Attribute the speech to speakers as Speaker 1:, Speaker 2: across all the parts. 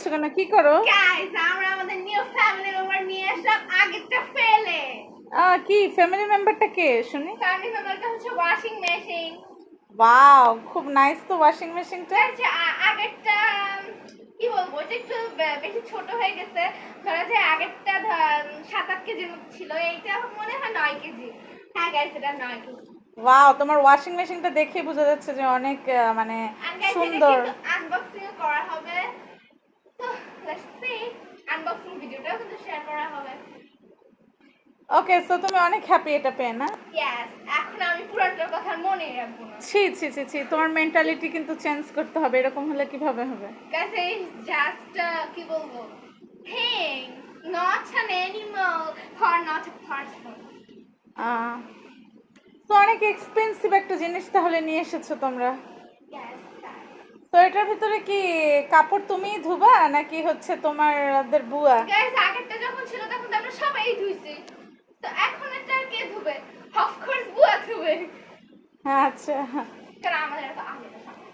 Speaker 1: আসছো কেন? কি করো?
Speaker 2: গাইস আমরা আমাদের নিউ ফ্যামিলি মেম্বার নিয়ে আসলাম আগেরটা ফেলে।
Speaker 1: কি ফ্যামিলি মেম্বারটা কে শুনি?
Speaker 2: ফ্যামিলি মেম্বারটা হচ্ছে ওয়াশিং মেশিন।
Speaker 1: ওয়াও, খুব নাইস তো ওয়াশিং মেশিনটা।
Speaker 2: আগেরটা কি বলবো, এটা একটু বেশি ছোট হয়ে গেছে। ধরা যায় আগেরটা 7-8 কেজির মতো ছিল, এইটা মনে হয় 9 কেজি। হ্যাঁ গাইস, এটা 9 কেজি।
Speaker 1: ওয়াও, তোমার ওয়াশিং মেশিনটা দেখেই বোঝা যাচ্ছে যে অনেক মানে সুন্দর।
Speaker 2: আনবক্সিং করা হবে, তো লেটস সি। আনবক্সিং ভিডিওটাও কিন্তু শেয়ার করা হবে।
Speaker 1: ওকে, সো তুমি অনেক হ্যাপি এটা পেয়ে, না?
Speaker 2: ইয়েস, এখন আমি পুরানটার কথা মনে রাখবো না।
Speaker 1: ছি ছি ছি ছি, তোমার মেন্টালিটি কিন্তু চেঞ্জ করতে হবে, এরকম হলে কিভাবে হবে?
Speaker 2: Guys, it's just কি বলবো, thing, not an animal or not a person.
Speaker 1: তো অনেক এক্সপেন্সিভ একটা জিনিস তাহলে নিয়ে এসেছো তোমরা।
Speaker 2: Yes, that.
Speaker 1: তো এটার ভিতরে কি কাপড় তুমিই ধুবা নাকি হচ্ছে তোমাদের বুয়া?
Speaker 2: Guys, আগেরটা যখন ছিল তখন তো আমরা সবাই ধুইছি, তো এখন এটা আর কে ধুবে? Of course বুয়া ধুবে,
Speaker 1: হ্যাঁ, আচ্ছা।
Speaker 2: কারণ আমাদের তো আলাদা সময়।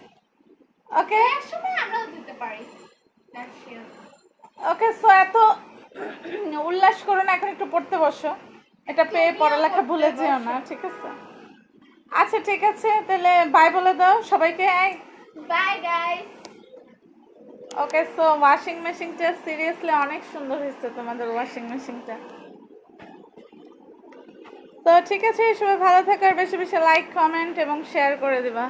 Speaker 1: ওকে
Speaker 2: এক সময় আমরাও দিতে পারি। That's it.
Speaker 1: ওকে, সো এত উল্লাস করো না, এখন একটু পড়তে বসো। এটা পেয়ে
Speaker 2: তুমিও
Speaker 1: পড়ালেখা
Speaker 2: পড়তে
Speaker 1: ভুলে যেও না,
Speaker 2: বসো।
Speaker 1: ঠিক আছে? আচ্ছা ঠিক আছে, তাহলে বাই বলে দাও সবাইকে।
Speaker 2: Bye guys.
Speaker 1: ওকে, সো ওয়াশিং মেশিনটা সিরিয়াসলি অনেক সুন্দর হয়েছে, তোমাদের ওয়াশিং মেশিনটা। তো ঠিক আছে, সবাই ভালো থাকো, আর বেশি বেশি লাইক, কমেন্ট এবং শেয়ার করে দিবা।